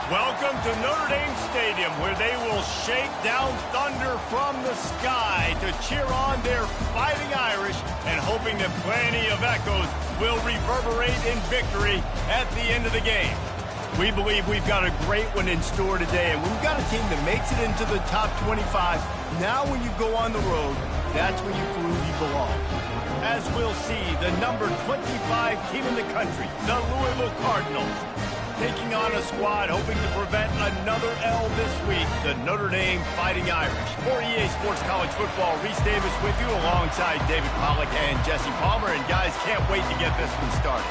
Welcome to Notre Dame Stadium, where they will shake down thunder from the sky to cheer on their Fighting Irish and hoping that plenty of echoes will reverberate in victory at the end of the game. We believe we've got a great one in store today, and we've got a team that makes it into the top 25. Now when you go on the road, that's when you prove you belong. As we'll see, the number 25 team in the country, the Louisville Cardinals, taking on a squad hoping to prevent another L this week, the Notre Dame Fighting Irish. For EA Sports College Football, Reese Davis with you alongside David Pollack and Jesse Palmer. And guys, can't wait to get this one started.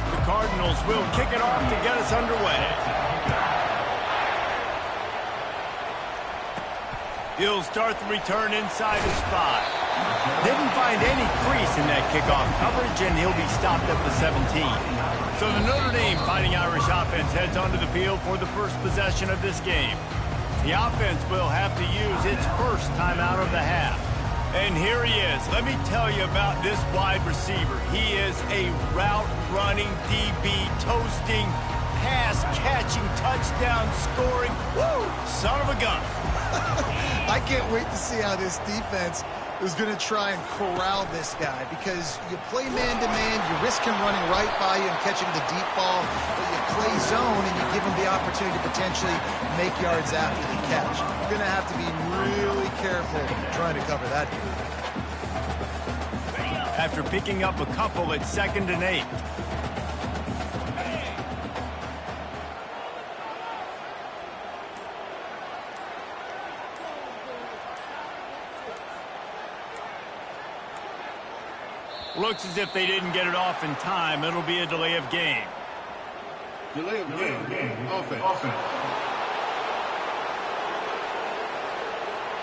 The Cardinals will kick it off to get us underway. He'll start the return inside his 5. Didn't find any crease in that kickoff coverage, and he'll be stopped at the 17. So the Notre Dame Fighting Irish offense heads onto the field for the first possession of this game. The offense will have to use its first timeout of the half. And here he is. Let me tell you about this wide receiver. He is a route-running DB, toasting, pass-catching, touchdown-scoring, son of a gun. I can't wait to see how this defense is going to try and corral this guy, because you play man-to-man, you risk him running right by you and catching the deep ball, but you play zone and you give him the opportunity to potentially make yards after the catch. You're going to have to be really careful trying to cover that. After picking up a couple at 2nd and 8. Looks as if they didn't get it off in time. It'll be a delay of game. Delay of game. Offense.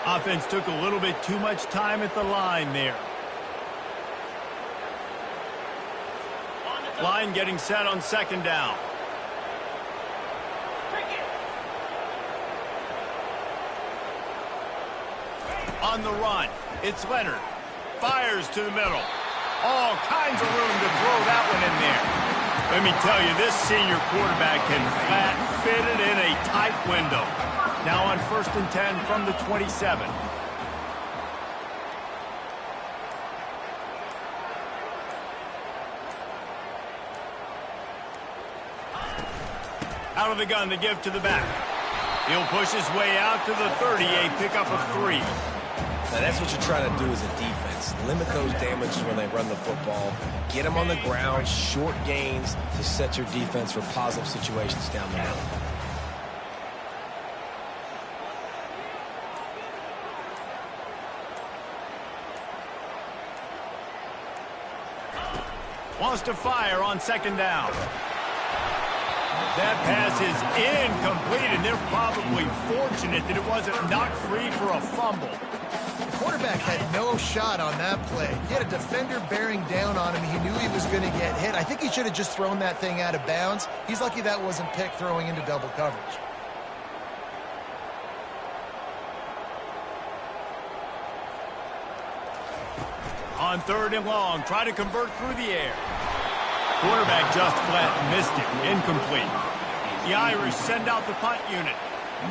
Offense took a little bit too much time at the line there. Line getting set on 2nd down. On the run, it's Leonard. Fires to the middle. All kinds of room to throw that one in there. Let me tell you, this senior quarterback can flat fit it in a tight window. Now on 1st and 10 from the 27. Out of the gun to give to the back. He'll push his way out to the 30, a pickup of 3. Now that's what you're trying to do as a defense. Limit those damages when they run the football. Get them on the ground, short gains to set your defense for positive situations down the middle. Wants to fire on 2nd down. That pass is incomplete, and they're probably fortunate that it wasn't knocked free for a fumble. Quarterback had no shot on that play. He had a defender bearing down on him. He knew he was going to get hit. I think he should have just thrown that thing out of bounds. He's lucky that wasn't picked throwing into double coverage. On 3rd and long, try to convert through the air. Quarterback just flat missed it. Incomplete. The Irish send out the punt unit.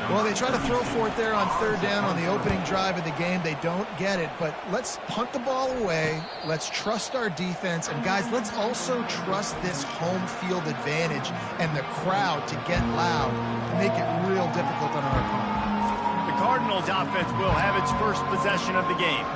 Well, they try to throw for it there on 3rd down on the opening drive of the game. They don't get it, but let's punt the ball away. Let's trust our defense. And, guys, let's also trust this home field advantage and the crowd to get loud to make it real difficult on our opponent. The Cardinals offense will have its first possession of the game.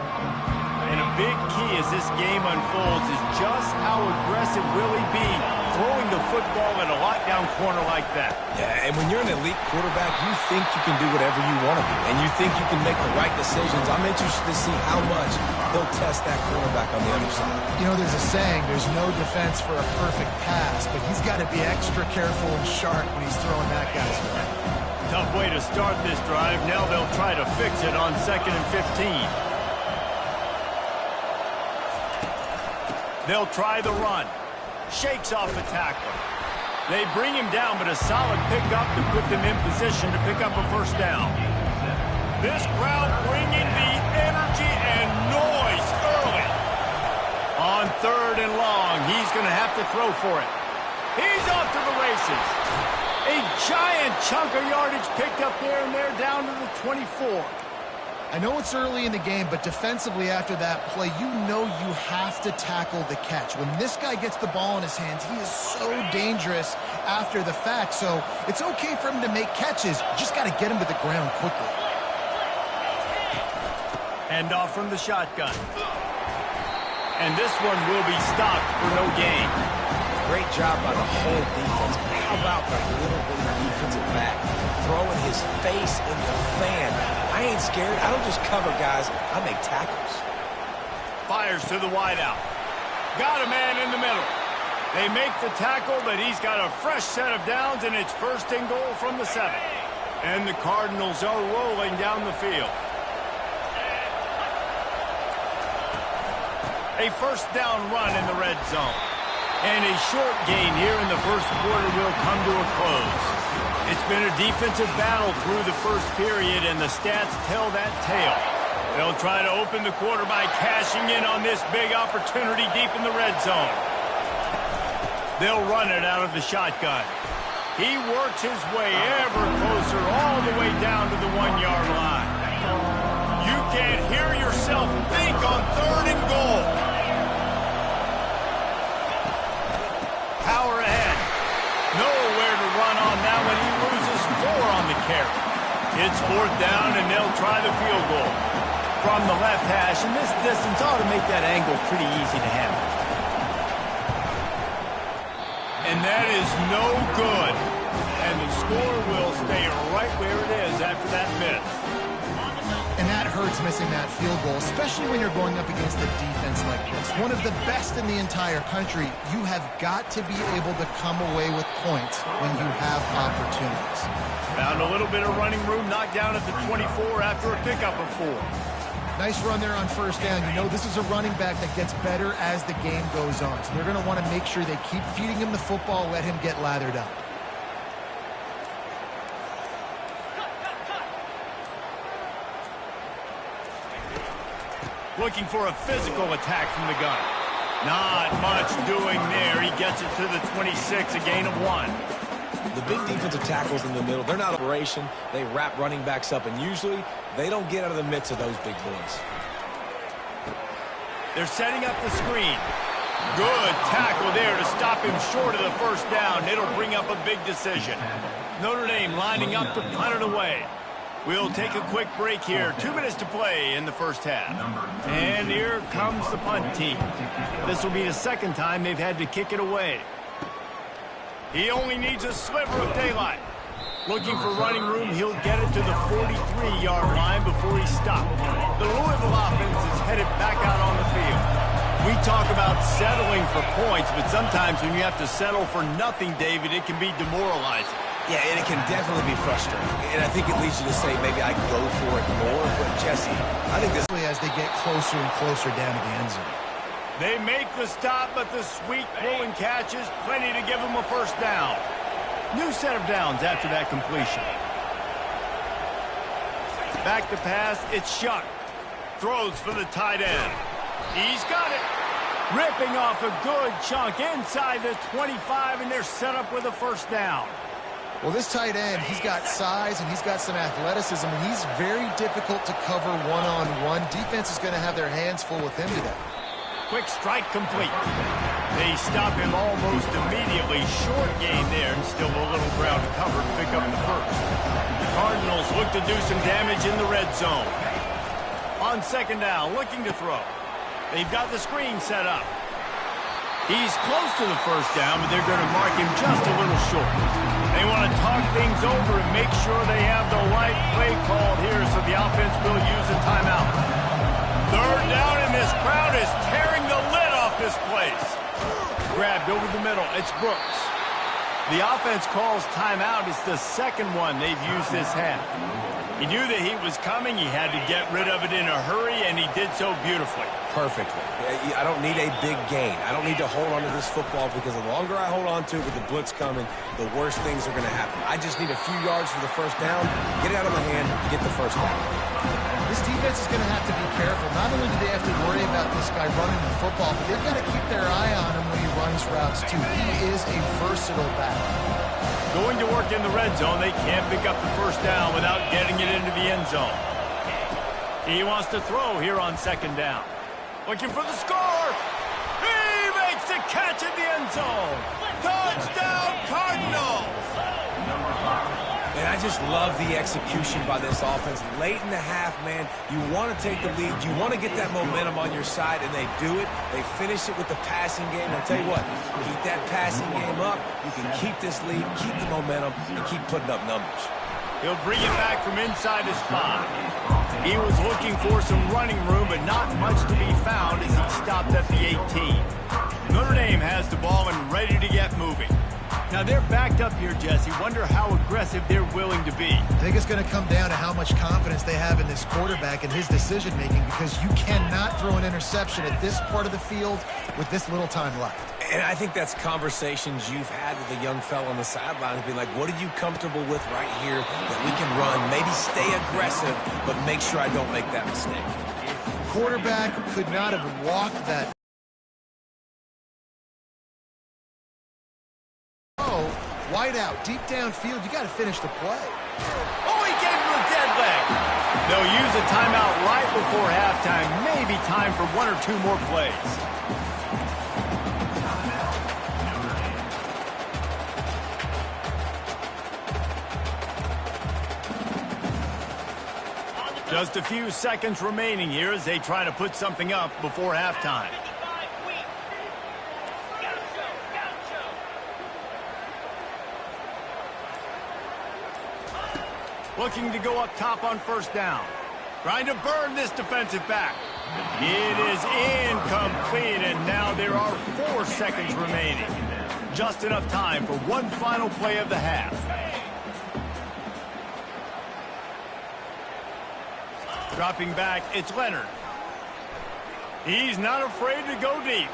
And a big key as this game unfolds is just how aggressive will he be throwing the football at a lockdown corner like that. Yeah, and when you're an elite quarterback, you think you can do whatever you want to do, and you think you can make the right decisions. I'm interested to see how much he'll test that quarterback on the other side. You know, there's a saying, there's no defense for a perfect pass, but he's got to be extra careful and sharp when he's throwing that guy's way. Tough way to start this drive. Now they'll try to fix it on 2nd and 15. They'll try the run. Shakes off the tackler. They bring him down, but a solid pickup to put them in position to pick up a 1st down. This crowd bringing the energy and noise early. On 3rd and long, he's going to have to throw for it. He's off to the races. A giant chunk of yardage picked up there, and they're down to the 24. I know it's early in the game, but defensively after that play, you know you have to tackle the catch. When this guy gets the ball in his hands, he is so dangerous after the fact. So it's okay for him to make catches. You just got to get him to the ground quickly. Hand off from the shotgun. And this one will be stopped for no gain. Great job by the whole defense. But how about the little bitty defensive back throwing his face in the fan? I ain't scared. I don't just cover guys. I make tackles. Fires to the wideout. Got a man in the middle. They make the tackle, but he's got a fresh set of downs, and it's 1st and goal from the 7. And the Cardinals are rolling down the field. A 1st down run in the red zone. And a short gain here in the 1st quarter will come to a close. It's been a defensive battle through the 1st period, and the stats tell that tale. They'll try to open the quarter by cashing in on this big opportunity deep in the red zone. They'll run it out of the shotgun. He works his way ever closer all the way down to the 1-yard line. You can't hear yourself think on 3rd and goal. Power ahead. Nowhere to run on now when he loses 4 on the carry. It's 4th down, and they'll try the field goal from the left hash, and this distance ought to make that angle pretty easy to handle. And that is no good. And the score will stay right where it is after that miss. And that hurts missing that field goal, especially when you're going up against a defense like this. One of the best in the entire country. You have got to be able to come away with points when you have opportunities. Found a little bit of running room, knocked down at the 24 after a pickup of 4. Nice run there on 1st down. You know this is a running back that gets better as the game goes on. So they're going to want to make sure they keep feeding him the football, let him get lathered up. Looking for a physical attack from the gun. Not much doing there. He gets it to the 26, a gain of 1. The big defensive tackles in the middle, they're not operation. They wrap running backs up, and usually they don't get out of the midst of those big boys. They're setting up the screen. Good tackle there to stop him short of the 1st down. It'll bring up a big decision. Notre Dame lining up to punt it away. We'll take a quick break here. 2 minutes to play in the 1st half. And here comes the punt team. This will be the 2nd time they've had to kick it away. He only needs a sliver of daylight. Looking for running room, he'll get it to the 43-yard line before he's stopped. The Louisville offense is headed back out on the field. We talk about settling for points, but sometimes when you have to settle for nothing, David, it can be demoralizing. Yeah, and it can definitely be frustrating. And I think it leads you to say maybe I can go for it more. But, Jesse, I think this... As they get closer and closer down to the end zone. They make the stop, but the sweet throwing catch is plenty to give them a 1st down. New set of downs after that completion. Back to pass, it's Shuck. Throws for the tight end. He's got it. Ripping off a good chunk inside the 25, and they're set up with a 1st down. Well, this tight end, he's got size and he's got some athleticism, and he's very difficult to cover one-on-one. Defense is going to have their hands full with him today. Quick strike complete. They stop him almost immediately. Short gain there, and still a little ground to cover to pick up the 1st. The Cardinals look to do some damage in the red zone. On 2nd down, looking to throw. They've got the screen set up. He's close to the 1st down, but they're going to mark him just a little short. They want to talk things over and make sure they have the right play called here, so the offense will use a timeout. 3rd down, and this crowd is tearing the lid off this place. Grabbed over the middle. It's Brooks. The offense calls timeout. It's the 2nd one they've used this half. He knew that he was coming. He had to get rid of it in a hurry, and he did so beautifully. Perfectly. I don't need a big gain. I don't need to hold on to this football because the longer I hold on to it with the blitz coming, the worse things are going to happen. I just need a few yards for the 1st down, get it out of my hand, get the 1st down. This defense is going to have to be careful. Not only do they have to worry about this guy running the football, but they've got to keep their eye on him when he runs routes, too. He is a versatile back. Going to work in the red zone, they can't pick up the first down without getting it into the end zone. He wants to throw here on second down. Looking for the score. He makes the catch in the end zone. Touchdown, Cardinals! And I just love the execution by this offense. Late in the half, man, you want to take the lead. You want to get that momentum on your side, and they do it. They finish it with the passing game. I'll tell you what, keep that passing game up. You can keep this lead, keep the momentum, and keep putting up numbers. He'll bring it back from inside his 5. He was looking for some running room, but not much to be found as he stopped at the 18. Notre Dame has the ball and ready to get moving. Now, they're backed up here, Jesse. Wonder how aggressive they're willing to be. I think it's going to come down to how much confidence they have in this quarterback and his decision-making, because you cannot throw an interception at this part of the field with this little time left. And I think that's conversations you've had with a young fella on the sidelines, being like, what are you comfortable with right here that we can run? Maybe stay aggressive, but make sure I don't make that mistake. Quarterback could not have walked that. Wide out, deep downfield, you got to finish the play. Oh, he gave him a dead leg. They'll use a timeout right before halftime. Maybe time for 1 or 2 more plays. Just a few seconds remaining here as they try to put something up before halftime. Looking to go up top on first down. Trying to burn this defensive back. It is incomplete, and now there are 4 seconds remaining. Just enough time for one final play of the half. Dropping back, it's Leonard. He's not afraid to go deep.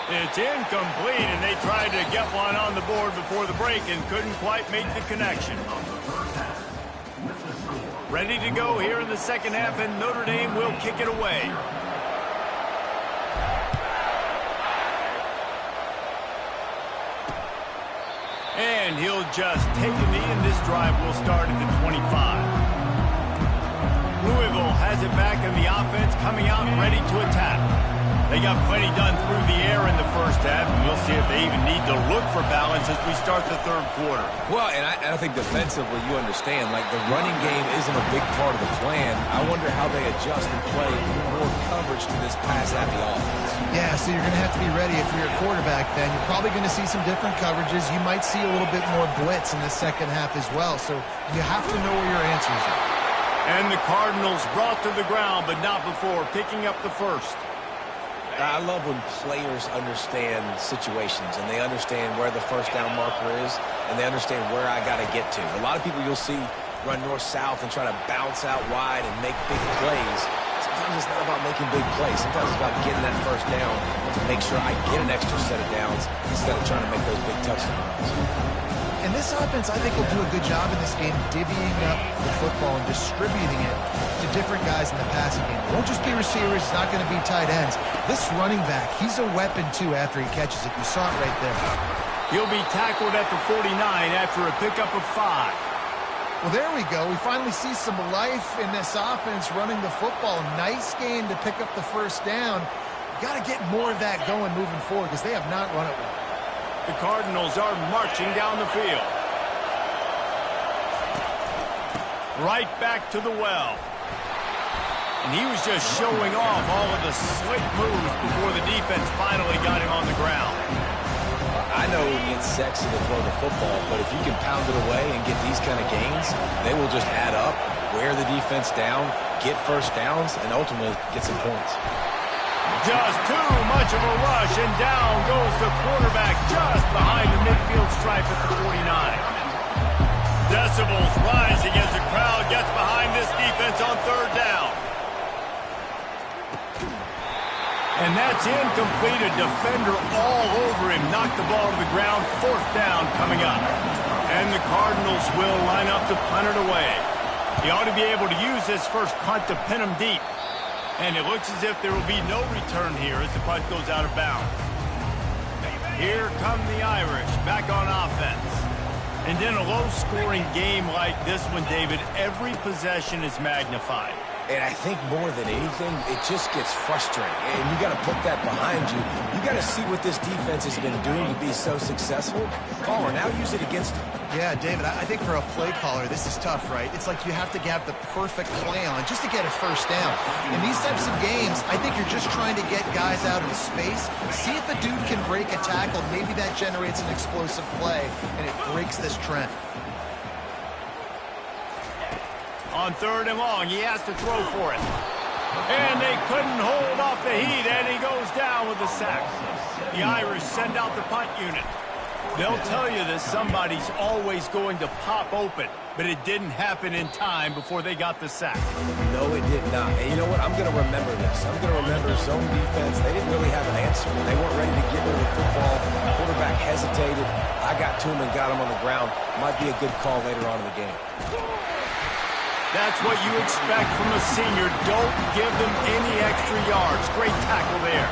It's incomplete, and they tried to get one on the board before the break and couldn't quite make the connection. Ready to go here in the second half, and Notre Dame will kick it away. And he'll just take a knee, and this drive will start at the 25. Louisville has it back, and the offense coming out ready to attack. They got plenty done through the air in the first half, and we'll see if they even need to look for balance as we start the third quarter. Well, and I think defensively, you understand, like the running game isn't a big part of the plan. I wonder how they adjust and play more coverage to this pass-happy offense. Yeah, so you're going to have to be ready if you're a quarterback then. You're probably going to see some different coverages. You might see a little bit more blitz in the second half as well, so you have to know where your answers are. And the Cardinals brought to the ground, but not before picking up the first. I love when players understand situations and they understand where the first down marker is and they understand where I got to get to. A lot of people you'll see run north-south and try to bounce out wide and make big plays. Sometimes it's not about making big plays. Sometimes it's about getting that first down to make sure I get an extra set of downs instead of trying to make those big touchdown runs. And this offense, I think, will do a good job in this game divvying up the football and distributing it to different guys in the passing game. It won't just be receivers. It's not going to be tight ends. This running back, he's a weapon, too, after he catches it. You saw it right there. He'll be tackled at the 49 after a pickup of 5. Well, there we go. We finally see some life in this offense running the football. Nice game to pick up the first down. Got to get more of that going moving forward because they have not run it well. The Cardinals are marching down the field. Right back to the well. And he was just showing off all of the slick moves before the defense finally got him on the ground. I know it's sexy to throw the football, but if you can pound it away and get these kind of gains, they will just add up, wear the defense down, get first downs, and ultimately get some points. Just too much of a rush, and down goes the quarterback just behind the midfield stripe at the 49. Decibels rising as the crowd gets behind this defense on third down. And that's incomplete. A defender all over him. Knocked the ball to the ground. Fourth down coming up. And the Cardinals will line up to punt it away. He ought to be able to use this first punt to pin him deep. And it looks as if there will be no return here as the punt goes out of bounds. Here come the Irish back on offense. And in a low-scoring game like this one, David, every possession is magnified. And I think more than anything, it just gets frustrating. And you got to put that behind you. You got to see what this defense has been doing to be so successful. Caller, now use it against them. Yeah, David, I think for a play caller, this is tough, right? It's like you have to have the perfect play on just to get a first down. In these types of games, I think you're just trying to get guys out of space, see if a dude can break a tackle. Maybe that generates an explosive play, and it breaks this trend. On 3rd and long, he has to throw for it. And they couldn't hold off the heat, and he goes down with a sack. The Irish send out the punt unit. They'll tell you that somebody's always going to pop open, but it didn't happen in time before they got the sack. No, it did not. And you know what? I'm going to remember this. I'm going to remember zone defense. They didn't really have an answer. They weren't ready to get rid of the football. The quarterback hesitated. I got to him and got him on the ground. Might be a good call later on in the game. That's what you expect from a senior. Don't give them any extra yards. Great tackle there.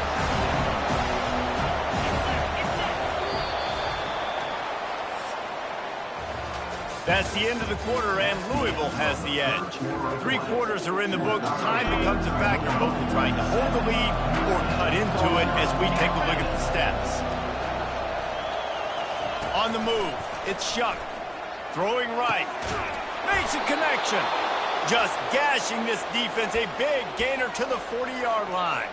That's the end of the quarter, and Louisville has the edge. 3 quarters are in the books. Time becomes a factor, both in trying to hold the lead or cut into it as we take a look at the stats. On the move, it's Shuck. Throwing right. Makes a connection. Just gashing this defense. A big gainer to the 40-yard line.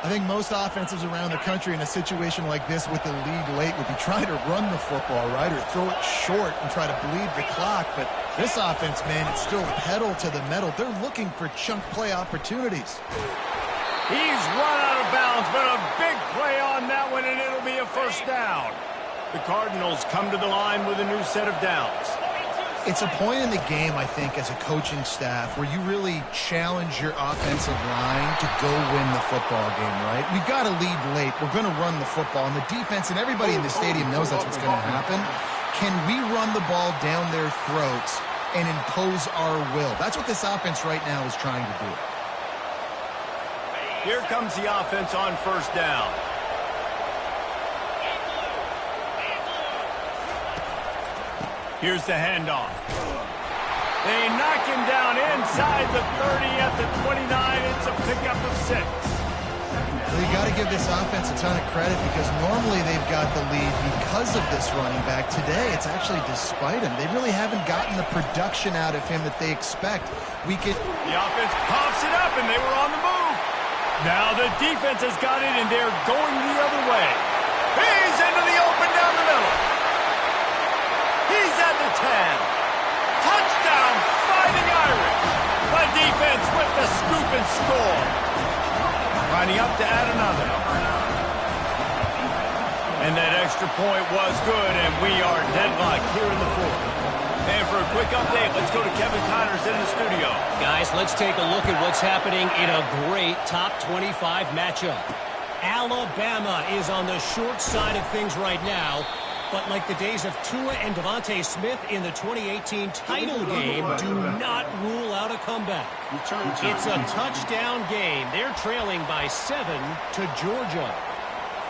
I think most offenses around the country in a situation like this with the lead late would be trying to run the football, right, or throw it short and try to bleed the clock. But this offense, man, it's still pedal to the metal. They're looking for chunk play opportunities. He's run out of bounds, but a big play on that one, and it'll be a first down. The Cardinals come to the line with a new set of downs. It's a point in the game, I think, as a coaching staff where you really challenge your offensive line to go win the football game, right? We've got to lead late. We're going to run the football. And the defense and everybody in the stadium knows that's what's going to happen. Can we run the ball down their throats and impose our will? That's what this offense right now is trying to do. Here comes the offense on first down. Here's the handoff. They knock him down inside the 30 at the 29. It's a pickup of 6. Well, you got to give this offense a ton of credit because normally they've got the lead because of this running back. Today, it's actually despite him. They really haven't gotten the production out of him that they expect. The offense pops it up, and they were on the move. Now the defense has got it, and they're going the other way. He's into the open down the middle. He's at the 10. Touchdown, Fighting Irish. The defense with the scoop and score. Lining up to add another. And that extra point was good, and we are deadlocked here in the 4th. And for a quick update, let's go to Kevin Connors in the studio. Guys, let's take a look at what's happening in a great top 25 matchup. Alabama is on the short side of things right now. But like the days of Tua and Devontae Smith in the 2018 title game, do not rule out a comeback. It's a touchdown game. They're trailing by 7 to Georgia.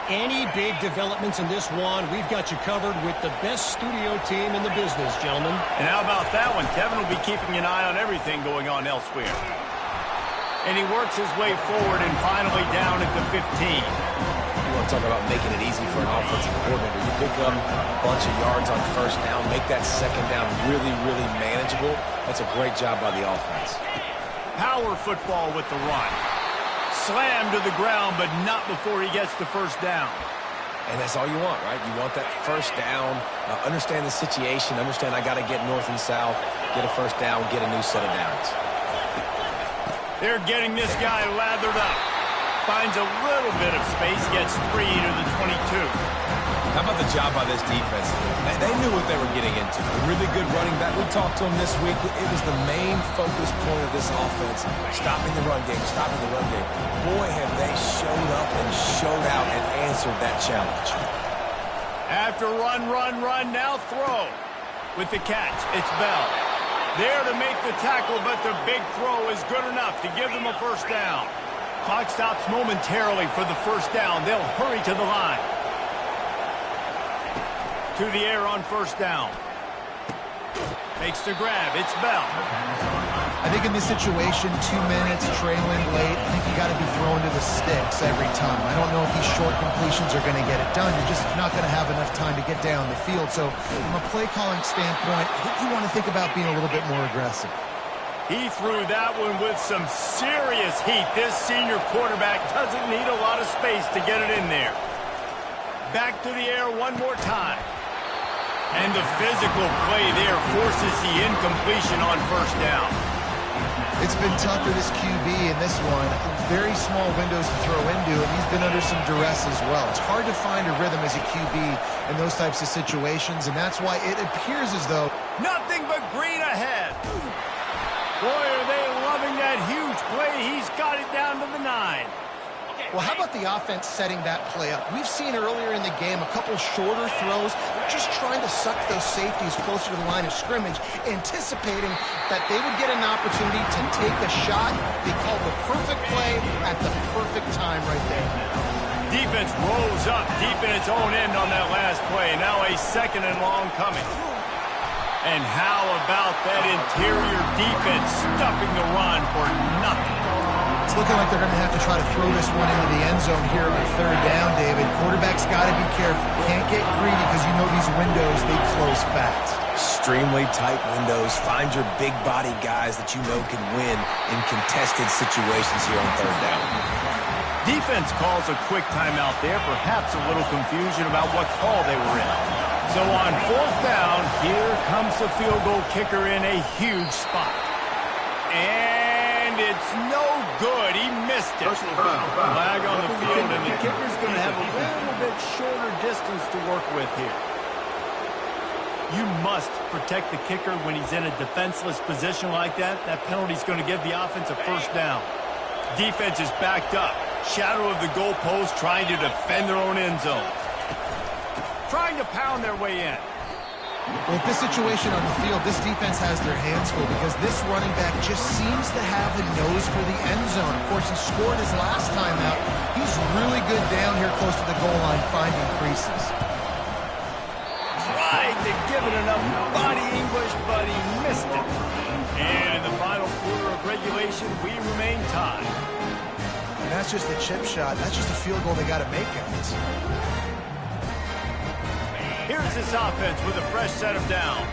Any big developments in this one, we've got you covered with the best studio team in the business, gentlemen. And how about that one? Kevin will be keeping an eye on everything going on elsewhere. And he works his way forward and finally down at the 15. You want to talk about making it easy for an offensive coordinator. You pick up a bunch of yards on first down, make that second down really, really manageable. That's a great job by the offense. Power football with the run. Slammed to the ground, but not before he gets the first down. And that's all you want, right? You want that first down, understand the situation, understand I got to get north and south, get a first down, get a new set of downs. They're getting this guy lathered up. Finds a little bit of space, gets 3 to the 22. How about the job by this defense? They knew what they were getting into. A really good running back. We talked to him this week. It was the main focus point of this offense. Stopping the run game, stopping the run game. Boy, have they showed up and showed out and answered that challenge. After run, now throw. With the catch, it's Bell. There to make the tackle, but the big throw is good enough to give them a first down. Clock stops momentarily for the first down. They'll hurry to the line. to the air on first down. Makes the grab. It's Bell. I think in this situation, 2 minutes, trailing late, I think you got to be thrown to the sticks every time. I don't know if these short completions are going to get it done. You're just not going to have enough time to get down the field. So from a play calling standpoint, I think you want to think about being a little bit more aggressive. He threw that one with some serious heat. This senior quarterback doesn't need a lot of space to get it in there. Back to the air one more time. And the physical play there forces the incompletion on first down. It's been tough for this QB in this one. Very small windows to throw into, and he's been under some duress as well. It's hard to find a rhythm as a QB in those types of situations, and that's why it appears as though... Nothing but green ahead. Boy, are they loving that huge play. He's got it down to the 9. Well, how about the offense setting that play up? We've seen earlier in the game a couple shorter throws. They're just trying to suck those safeties closer to the line of scrimmage, anticipating that they would get an opportunity to take a shot. They called the perfect play at the perfect time right there. Defense rolls up deep in its own end on that last play. Now a 2nd and long coming. And how about that interior defense stuffing the run for nothing? It's looking like they're going to have to try to throw this one into the end zone here on 3rd down, David. Quarterback's got to be careful. Can't get greedy because you know these windows, they close fast. Extremely tight windows. Find your big body guys that you know can win in contested situations here on 3rd down. Defense calls a quick timeout there. Perhaps a little confusion about what call they were in. So on 4th down, here comes the field goal kicker in a huge spot. And it's no good. He missed it. Flag on the field, and the kicker's going to have a little bit shorter distance to work with here. You must protect the kicker when he's in a defenseless position like that. That penalty's going to give the offense a 1st down. Defense is backed up. Shadow of the goalpost trying to defend their own end zone. Trying to pound their way in. Well, with this situation on the field, this defense has their hands full because this running back just seems to have a nose for the end zone. Of course, he scored his last time out. He's really good down here close to the goal line, finding creases. Tried to give it enough body English, but he missed it. And in the final quarter of regulation, we remain tied. And that's just a chip shot. That's just a field goal they got to make, guys. Here's this offense with a fresh set of downs.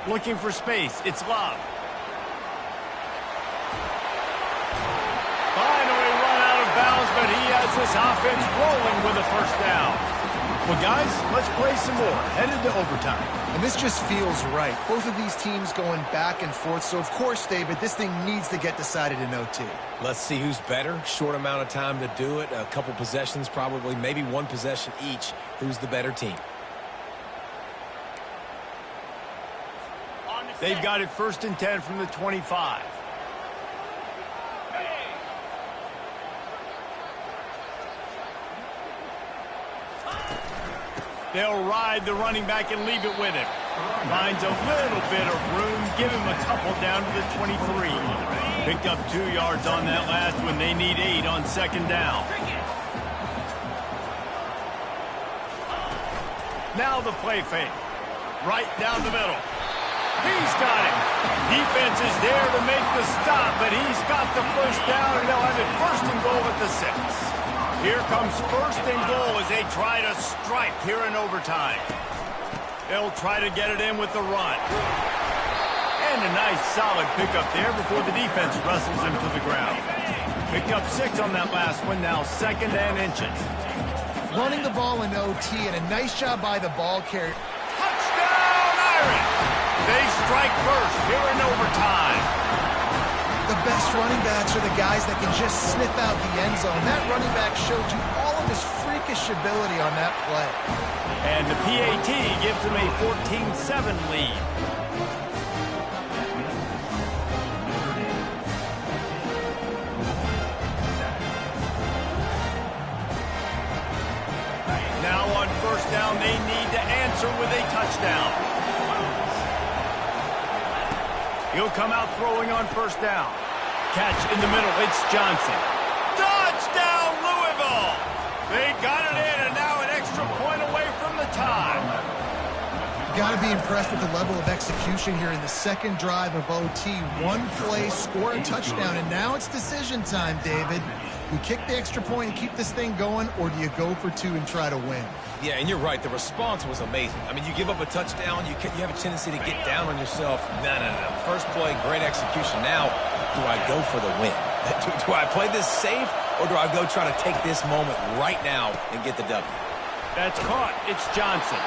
Looking for space. It's Love. Finally run out of bounds, but he has this offense rolling with a 1st down. Well, guys, let's play some more. Headed to overtime. And this just feels right. Both of these teams going back and forth. So, of course, David, this thing needs to get decided in OT. Let's see who's better. Short amount of time to do it. A couple possessions probably. Maybe 1 possession each. Who's the better team? They've got it 1st and 10 from the 25. They'll ride the running back and leave it with him. Finds a little bit of room. Give him a couple down to the 23. Picked up 2 yards on that last one. They need 8 on 2nd down. Now the play fake. Right down the middle. He's got it. Defense is there to make the stop, but he's got the 1st down, and they'll have it 1st and goal at the 6. Here comes 1st and goal as they try to strike here in overtime. They'll try to get it in with the run. And a nice solid pickup there before the defense wrestles him to the ground. Picked up 6 on that last one, now 2nd and inches. Running the ball in OT, and a nice job by the ball carrier. Touchdown, Irish! They strike 1st here in overtime. The best running backs are the guys that can just sniff out the end zone. That running back showed you all of his freakish ability on that play. And the PAT gives them a 14-7 lead. Now on 1st down, they need to answer with a touchdown. He'll come out throwing on first down. Catch in the middle. It's Johnson. Touchdown, Louisville! They got it in, and now an extra point away from the tie. Got to be impressed with the level of execution here in the second drive of OT. One play, score a touchdown, and now it's decision time, David. You kick the extra point and keep this thing going, or do you go for two and try to win? Yeah, and you're right. The response was amazing. I mean, you give up a touchdown, you have a tendency to get down on yourself. No. First play, great execution. Now, do I go for the win? Do I play this safe, or do I go try to take this moment right now and get the W? That's caught. It's Johnson.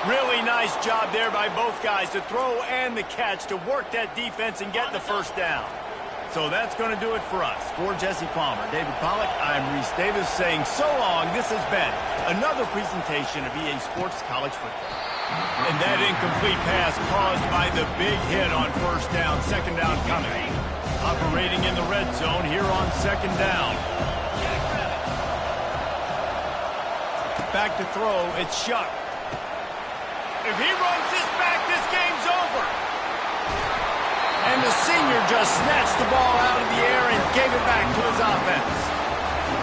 Really nice job there by both guys to throw and the catch to work that defense and get the first down. So that's going to do it for us. For Jesse Palmer, David Pollack, I'm Reese Davis saying so long. This has been another presentation of EA Sports College Football. And that incomplete pass caused by the big hit on first down, second down coming. Operating in the red zone here on second down. Back to throw, it's Shuck. If he runs this back, this game's over. And the senior just snatched the ball out of the air and gave it back to his offense.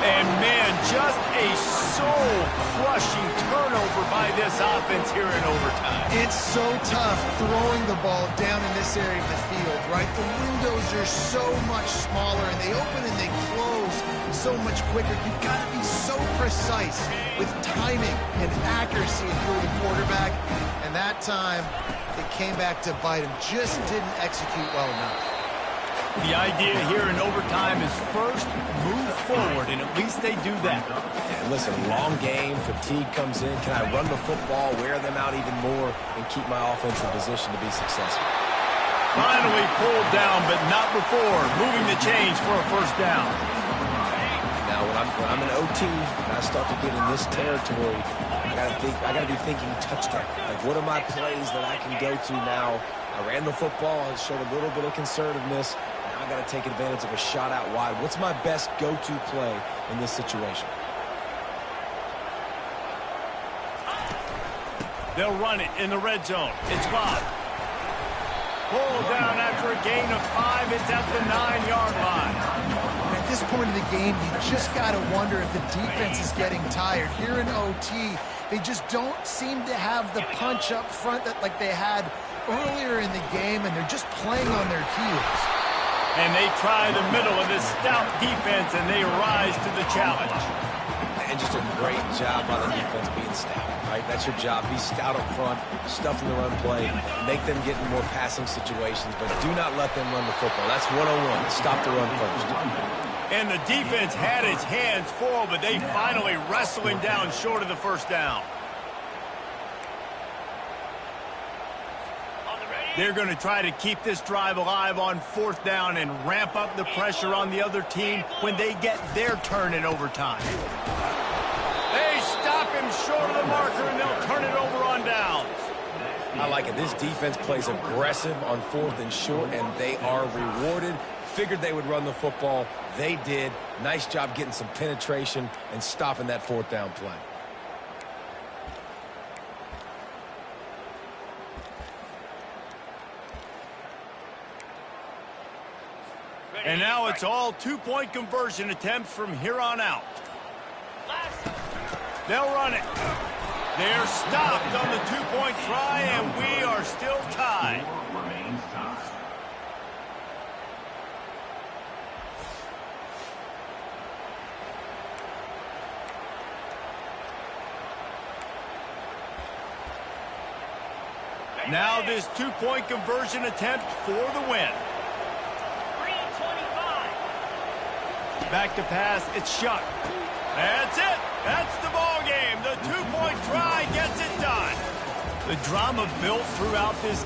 And, man, just a soul-crushing turnover by this offense here in overtime. It's so tough throwing the ball down in this area of the field, right? The windows are so much smaller, and they open and they close so much quicker. You've got to be so precise with timing and accuracy through the quarterback. And that time, it came back to bite him. Just didn't execute well enough. The idea here in overtime is first move forward, and at least they do that. And listen, long game, fatigue comes in. Can I run the football, wear them out even more, and keep my offense in position to be successful? Finally pulled down, but not before moving the chains for a first down. Now, when I'm in OT and I start to get in this territory, I gotta be thinking touchdown. Like, what are my plays that I can go to now? I ran the football, I showed a little bit of conservativeness. Now I gotta take advantage of a shot out wide. What's my best go-to play in this situation? They'll run it in the red zone. It's Bob. Pulled down after a gain of 5. It's at the 9-yard line. At this point in the game, you just got to wonder if the defense is getting tired. Here in OT, they just don't seem to have the punch up front that like they had earlier in the game, and they're just playing on their heels. And they try the middle of this stout defense, and they rise to the challenge. And just a great job by the defense being stout, right? That's your job. Be stout up front, stuff in the run play, make them get in more passing situations, but do not let them run the football. That's 101. Stop the run first. And the defense had its hands full, but they finally wrestle him down short of the first down. They're going to try to keep this drive alive on fourth down and ramp up the pressure on the other team when they get their turn in overtime. They stop him short of the marker, and they'll turn it over on downs. I like it. This defense plays aggressive on fourth and short, and they are rewarded. Figured they would run the football. They did. Nice job getting some penetration and stopping that fourth down play. And now it's all two-point conversion attempts from here on out. They'll run it. They're stopped on the two-point try, and we are still tied. Now this two-point conversion attempt for the win. Back to pass, it's Shuck. That's it. That's the ball game. The two-point try gets it done. The drama built throughout this